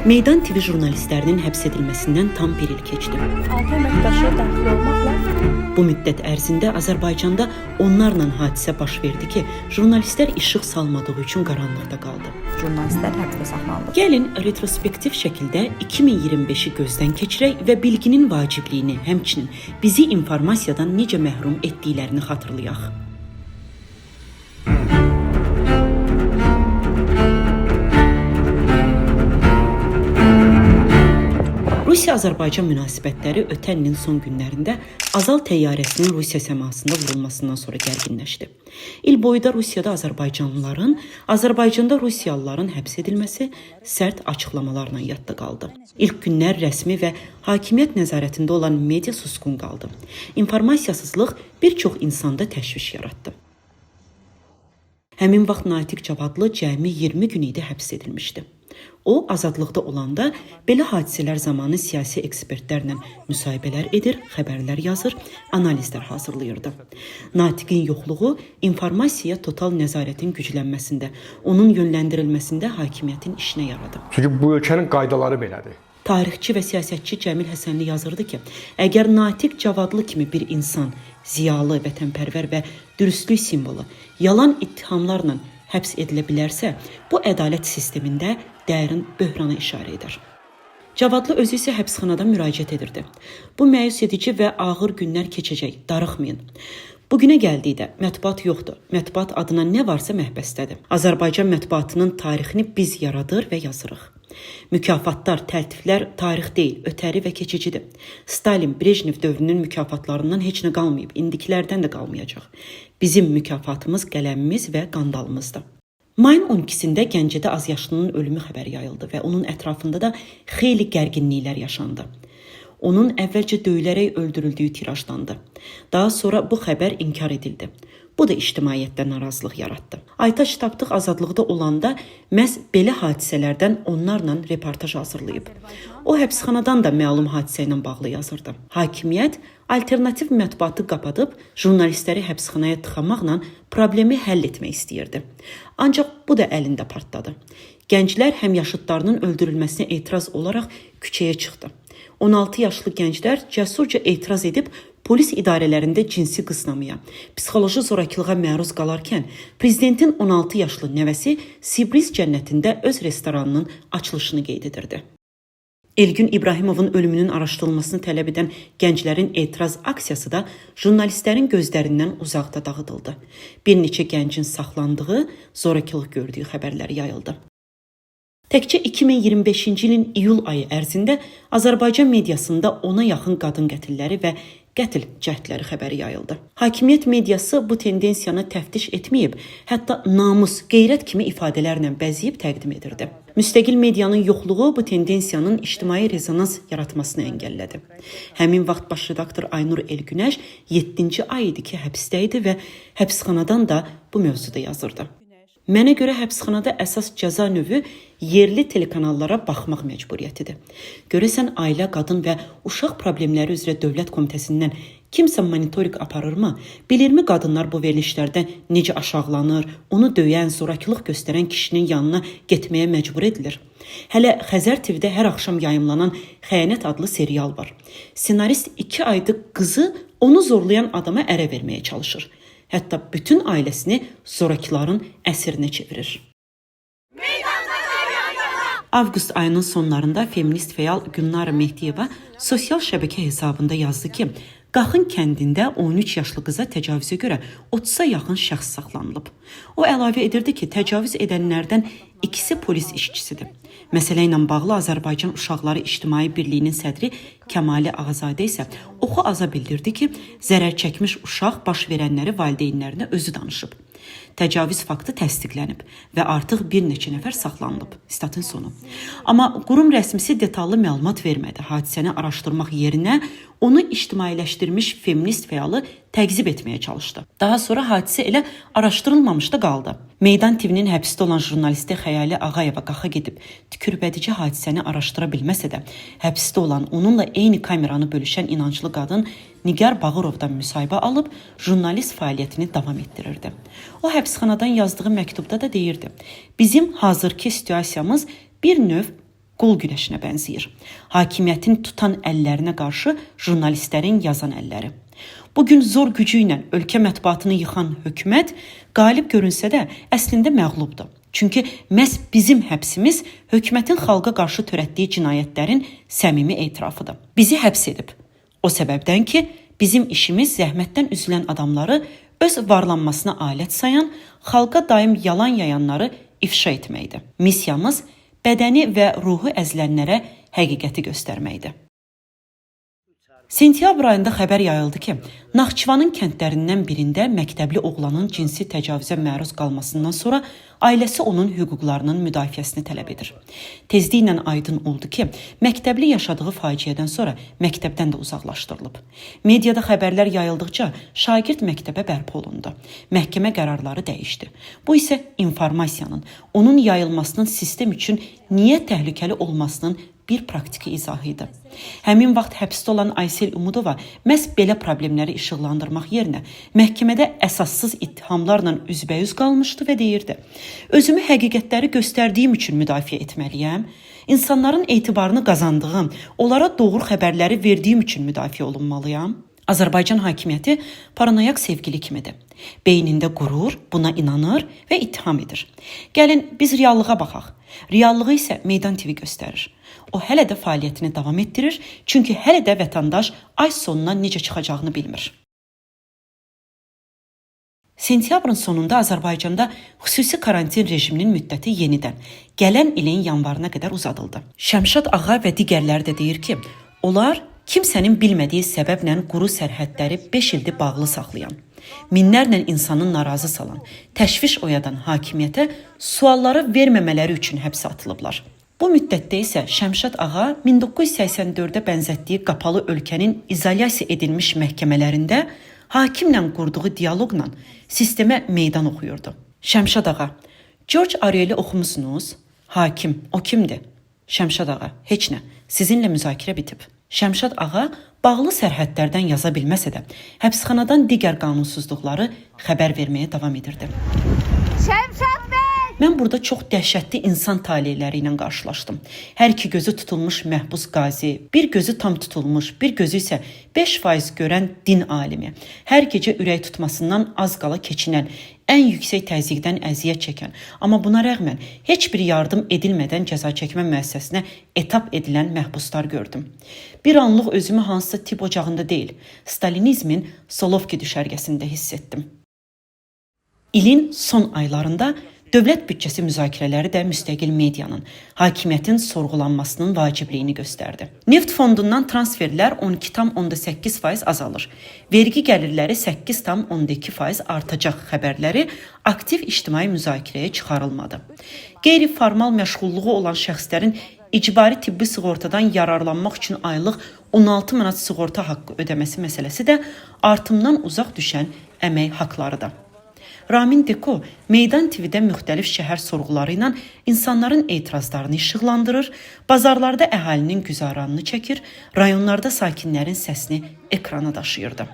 Meydan TV jurnalistlərinin həbs edilməsindən tam bir il keçdi. 6 əməkdaşı daxil olmaqla Bu müddət ərzində Azərbaycanda onlarla hadisə baş verdi ki, jurnalistlər işıq salmadığı üçün qaranlıqda qaldı. jurnalistlər həbsdə saxlanılıb. Gəlin retrospektiv şəkildə 2025-i gözdən keçirək və bilginin vacibliyini, həmçinin bizi informasiyadan necə məhrum etdiklərini xatırlayaq. Rusiya-Azərbaycan münasibətləri ötən ilin son günlərində Azal təyyarəsinin Rusiya səmasında vurulmasından sonra gərginləşdi. İl boyu da Rusiyada Azərbaycanlıların, Azərbaycanda Rusiyalıların həbs edilməsi sərt açıqlamalarla yadda qaldı. İlk günlər rəsmi və hakimiyyət nəzarətində olan media susqun qaldı. İnformasiyasızlıq bir çox insanda təşviş yaratdı. Həmin vaxt Natiq Cavadlı cəmi 20 gün idi həbs edilmişdi. O, azadlıqda olanda belə hadisələr zamanı siyasi ekspertlərlə müsahibələr edir, xəbərlər yazır, analizlər hazırlayırdı. Natiqin yoxluğu informasiya total nəzarətin güclənməsində, onun yönləndirilməsində hakimiyyətin işinə yaradı. Çünki bu ölkənin qaydaları belədir. Tarixçi və siyasətçi Cəmil Həsənli yazırdı ki, əgər Natiq Cavadlı kimi bir insan, ziyalı, vətənpərvər və dürüstlük simvolu yalan ittihamlarla həbs edilə bilərsə, bu ədalət sistemində dərin böhrana işarə edir. Cavadlı özü isə həbsxanadan müraciət edirdi. Bu məyus edici və ağır günlər keçəcək, darıxmayın. Bugünə gəldikdə mətbuat yoxdur. Mətbuat adına nə varsa məhbəsdədir. Azərbaycan mətbuatının tarixini biz yaradır və yazırıq. Mükafatlar, təltiflər tarix deyil, ötəri və keçicidir. Stalin, Brejnev dövrünün mükafatlarından heç nə qalmayıb, indikilərdən də qalmayacaq. Bizim mükafatımız qələmimiz və qandalımızdır. Mayın 12-sində Gəncədə azyaşlının ölümü xəbəri yayıldı və onun ətrafında da xeyli gərginliklər yaşandı. Onun əvvəlcə döyülərək öldürüldüyü tirajlandı. Daha sonra bu xəbər inkar edildi. Bu da ictimaiyyətdə narazılıq yaratdı. Aytaç Tapdıq azadlıqda olanda məhz belə hadisələrdən onlarla reportaj hazırlayıb. O həbsxanadan da məlum hadisə ilə bağlı yazırdı. Hakimiyyət alternativ mətbuatı qapadıb jurnalistləri həbsxanaya tıxamaqla problemi həll etmək istəyirdi. Ancaq bu da əlində partladı. Gənclər həmyaşıdlarının öldürülməsinə etiraz olaraq küçəyə çıxdı. 16 yaşlı gənclər cəsurca etiraz edib polis idarələrində cinsi qısnamaya, psixoloji zorakılığa məruz qalarkən prezidentin 16 yaşlı nəvəsi Sibris cənnətində öz restoranının açılışını qeyd edirdi. Elgün İbrahimovun ölümünün araşdırılmasını tələb edən gənclərin etiraz aksiyası da jurnalistlərin gözlərindən uzaqda dağıdıldı. Bir neçə gəncin saxlandığı, zorakılıq gördüyü xəbərləri yayıldı. Təkcə 2025-ci ilin iyul ayı ərzində Azərbaycan mediasında ona yaxın qadın qətilləri və qətl cəhdləri xəbəri yayıldı. Hakimiyyət mediası bu tendensiyanı təftiş etməyib, hətta namus, qeyrət kimi ifadələrlə bəzəyib təqdim edirdi. Müstəqil medianın yoxluğu bu tendensiyanın ictimai rezonans yaratmasını əngəllədi. Həmin vaxt baş redaktor Aynur Elgünəş 7-ci ay idi ki, həbsdə idi və həbsxanadan da bu mövzuda yazırdı. Mənə görə həbsxanada əsas cəza növü yerli telekanallara baxmaq məcburiyyətidir. Görəsən ailə, qadın və uşaq problemləri üzrə Dövlət Komitəsindən kimsə monitorinq aparırmı? Bilirmi qadınlar bu verilişlərdə necə aşağılanır, onu döyən, zorakılıq göstərən kişinin yanına getməyə məcbur edilir? Hələ Xəzər TV-də hər axşam yayımlanan Xəyanət adlı serial var. Senarist 2 aydır qızı onu zorlayan adama ərə verməyə çalışır. Hətta bütün ailəsini zorakılarınəsirinə çevirir. Avqust ayının sonlarında feminist fəal Gülnara Mehdiyeva sosial şəbəkə hesabında yazdı ki, Qaxın kəndində 13 yaşlı qıza təcavüzə görə 30-a yaxın şəxs saxlanılıb. O əlavə edirdi ki, təcavüz edənlərdən ikisi polis işçisidir. Məsələ ilə bağlı Azərbaycan Uşaqları İctimai Birliyinin sədri Kəmali Ağazadə isə oxu aza bildirdi ki, zərər çəkmiş uşaq baş verənləri valideynlərinə özü danışıb. Təcavüz faktı təsdiqlənib və artıq bir neçə nəfər saxlanılıb. Statın sonu. Amma qurum rəsmisi detallı məlumat vermədi. Hadisəni araşdırmaq yerinə onu ictimailəşdirmiş feminist fəalı təqzib etməyə çalışdı. Daha sonra hadisə elə araşdırılmamış da qaldı. Meydan TV-nin həbsdə olan jurnalisti Xəyali Ağayeva qaxa gedib tükürbədici hadisəni araşdıra bilməsə də, həbsdə olan onunla eyni kameranı bölüşən inanclı qadın Nigar Bağırovdan müsahibə alıb jurnalist fəaliyyətini davam etdirirdi. O həbsxanadan yazdığı məktubda da deyirdi: "Bizim hazırki situasiyamız bir növ qol güləşinə bənzəyir. Hakimiyyətin tutan əllərinə qarşı jurnalistlərin yazan əlləri. Bugün zor gücü ilə ölkə mətbuatını yıxan hökumət qalib görünsə də əslində məğlubdur. Çünki məhz bizim həbsimiz hökumətin xalqa qarşı törətdiyi cinayətlərin səmimi etirafıdır. Bizi həbs edib. O səbəbdən ki, bizim işimiz zəhmətdən üzülən adamları öz varlanmasına alət sayan, xalqa daim yalan yayanları ifşa etməkdir. Missiyamız bədəni və ruhu əzilənlərə həqiqəti göstərməkdir. Sentyabr ayında xəbər yayıldı ki, Naxçıvanın kəndlərindən birində məktəbli oğlanın cinsi təcavüzə məruz qalmasından sonra ailəsi onun hüquqlarının müdafiəsini tələb edir. Tezliklə aydın oldu ki, məktəbli yaşadığı faciədən sonra məktəbdən də uzaqlaşdırılıb. Mediada xəbərlər yayıldıqca şagird məktəbə bərpa olundu. Məhkəmə qərarları dəyişdi. Bu isə informasiyanın, onun yayılmasının sistem üçün niyə təhlükəli olmasının bir praktiki izahı idi. Həmin vaxt həbsdə olan Aysel Umudova məhz belə problemləri işıqlandırmaq yerinə məhkəmədə əsassız ittihamlarla üzbəyüz qalmışdı və deyirdi: "Özümü həqiqətləri göstərdiyim üçün müdafiə etməliyəm. İnsanların etibarını qazandığım, onlara doğru xəbərləri verdiyim üçün müdafiə olunmalıyam." Azərbaycan hakimiyyəti paranoyak sevgili kimidir. Beynində qurur, buna inanır və ittiham edir. Gəlin biz reallığa baxaq. Reallığı isə Meydan TV göstərir. O hələ də fəaliyyətini davam etdirir, çünki hələ də vətəndaş ay sonundan necə çıxacağını bilmir. Sentyabrın sonunda Azərbaycanda xüsusi karantin rejiminin müddəti yenidən gələn ilin yanvarına qədər uzadıldı. Şəmşad Ağa və digərləri də deyir ki, onlar kimsənin bilmədiyi səbəblə quru sərhədləri 5 ildir bağlı saxlayan, minlərlə insanı narazı salan, təşviş oyadan hakimiyyətə sualları verməmələri üçün həbsə atılıblar. Bu müddətdə isə Şəmşad Ağa 1984-də bənzətdiyi qapalı ölkənin izolyasiya edilmiş məhkəmələrində hakimlə qurduğu dialoqla sistemə meydan oxuyurdu. Şəmşad Ağa: "George Orwelli oxumusunuz? Hakim, o kimdir?" Şəmşad Ağa: "Heç nə, sizinlə müzakirə bitib." Şəmşad Ağa bağlı sərhədlərdən yaza bilməsə də, həbsxanadan digər qanunsuzluqları xəbər verməyə davam edirdi. Şəmşad bəy! Mən burada çox dəhşətli insan taleyləri ilə qarşılaşdım. Hər iki gözü tutulmuş məhbus qazi, bir gözü tam tutulmuş, bir gözü isə 5% görən din alimi, hər gecə ürək tutmasından az qala keçinən, ən yüksək təzyiqdən əziyyət çəkən, amma buna rəğmən heç bir yardım edilmədən cəza çəkmə müəssisəsinə etap edilən məhbuslar gördüm. Bir anlıq özümü hansısa tip ocağında deyil, Stalinizmin Solovki düşərgəsində hiss etdim. İlin son aylarında dövlət büdcəsi müzakirələri də müstəqil medianın, hakimiyyətin sorğulanmasının vacibliyini göstərdi. Neft fondundan transferlər 12,8% azalır. Vergi gəlirləri 8,2% artacaq xəbərləri aktiv ictimai müzakirəyə çıxarılmadı. Qeyri-formal məşğulluğu olan şəxslərin icbari tibbi sığortadan yararlanmaq üçün aylıq 16 manat sığorta haqqı ödəməsi məsələsi də artımdan uzaq düşən əmək haqlarıdır. Ramin Deko Meydan TV-də müxtəlif şəhər sorğuları ilə insanların etirazlarını işıqlandırır, bazarlarda əhalinin güzaranını çəkir, rayonlarda sakinlərin səsini ekrana daşıyırdı.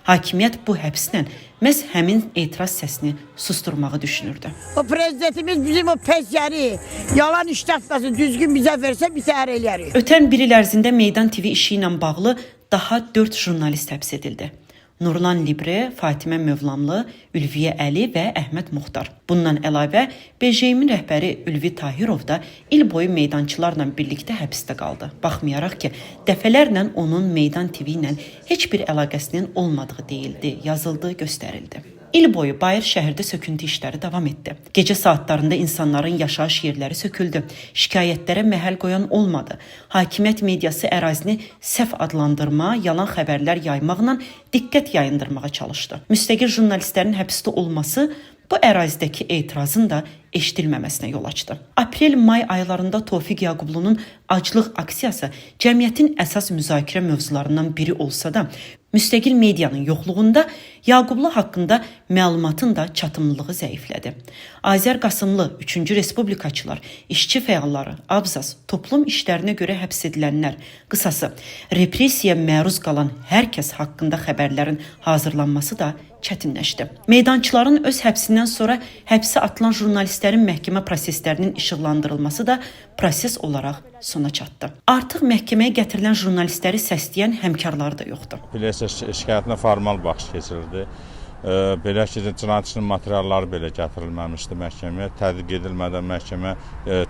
Hakimiyyət bu həbslə məhz həmin etiraz səsini susturmağı düşünürdü. O prezidentimiz bizim o pes yeri, yalan iştahlasın, düzgün bizə versə biz əhər eləyərik. Ötən bir il ərzində Meydan TV işi ilə bağlı daha 4 jurnalist həbs edildi. Nurlan Libre, Fatimə Mövlamlı, Ülviyə Əli və Əhməd Muxtar. Bundan əlavə, BJM-in rəhbəri Ülvi Tahirov da il boyu meydançılarla birlikdə həbsdə qaldı. Baxmayaraq ki, dəfələrlə onun Meydan TV ilə heç bir əlaqəsinin olmadığı deyildi, yazıldı, göstərildi. İl boyu Bayır şəhərdə söküntü işləri davam etdi. Gecə saatlarında insanların yaşayış yerləri söküldü. Şikayətlərə məhəl qoyan olmadı. Hakimiyyət mediası ərazini səhv adlandırma, yalan xəbərlər yaymaqla diqqət yayındırmağa çalışdı. Müstəqil jurnalistlərin həbsdə olması bu ərazidəki etirazın da eşidilməməsinə yol açdı. Aprel-may aylarında Tofiq Yaqublunun aclıq aksiyası cəmiyyətin əsas müzakirə mövzularından biri olsa da, müstəqil medianın yoxluğunda Yaqublu haqqında məlumatın da çatımlılığı zəiflədi. Azər Qasımlı, 3-cü respublikaçılar, işçi fəalları, abzas, toplum işlərinə görə həbs edilənlər, qısası, repressiyaya məruz qalan hər kəs haqqında xəbərlərin hazırlanması da çətinləşdi. Meydançıların öz həbsindən sonra həbsə atılan jurnalistlərin məhkəmə proseslərinin işıqlandırılması da proses olaraq sona çatdı. Artıq məhkəməyə gətirilən jurnalistləri səsləyən həmkarları da yoxdur. Bilirsiniz, şikayətinə formal baxış keçirildi. Belə ki, cinayət işinin materialları belə gətirilməmişdi məhkəməyə. Tədqiq edilmədən məhkəmə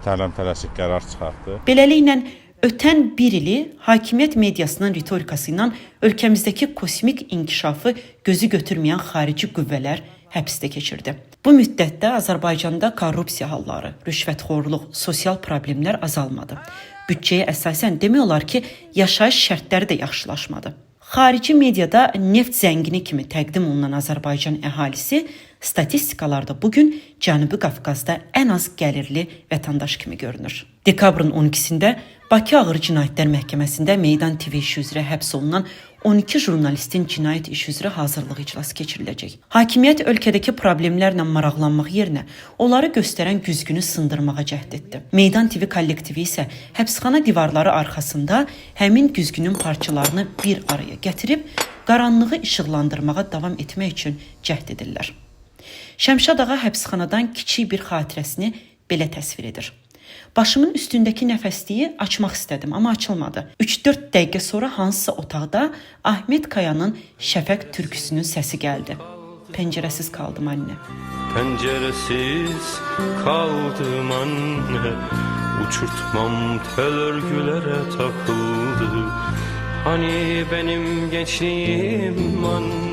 tələm-tələsik qərar çıxartdı. Beləliklə, ötən bir ili hakimiyyət mediasının ritorikası ilə ölkəmizdəki kosmik inkişafı gözü götürməyən xarici qüvvələr həbsdə keçirdi. Bu müddətdə Azərbaycanda korrupsiya halları, rüşvətxorluq, sosial problemlər azalmadı. Büdcəyə əsasən demək olar ki, yaşayış şərtləri də yaxşılaşmadı. Xarici mediada neft zəngini kimi təqdim olunan Azərbaycan əhalisi statistikalarda bugün Cənubi Qafqazda ən az gəlirli vətəndaş kimi görünür. Dekabrın 12-sində Bakı Ağır Cinayətlər Məhkəməsində Meydan TV işi üzrə həbs olunan 12 jurnalistin cinayət işi üzrə hazırlıq iclası keçiriləcək. Hakimiyyət ölkədəki problemlərlə maraqlanmaq yerinə onları göstərən güzgünü sındırmağa cəhd etdi. Meydan TV kollektivi isə həbsxana divarları arxasında həmin güzgünün parçalarını bir araya gətirib qaranlığı işıqlandırmağa davam etmək üçün cəhd edirlər. Şəmşad ağa həbsxanadan kiçik bir xatirəsini belə təsvir edir. Başımın üstündəki nəfəsliyi açmaq istədim, amma açılmadı. 3-4 dəqiqə sonra hansısa otaqda Ahmet Kaya'nın Şəfəq türküsünün səsi gəldi. Pəncərəsiz qaldım anne. Pəncərəsiz qaldım anne, uçurtmam tel örgülərə takıldı. Hani benim gençliğim anne.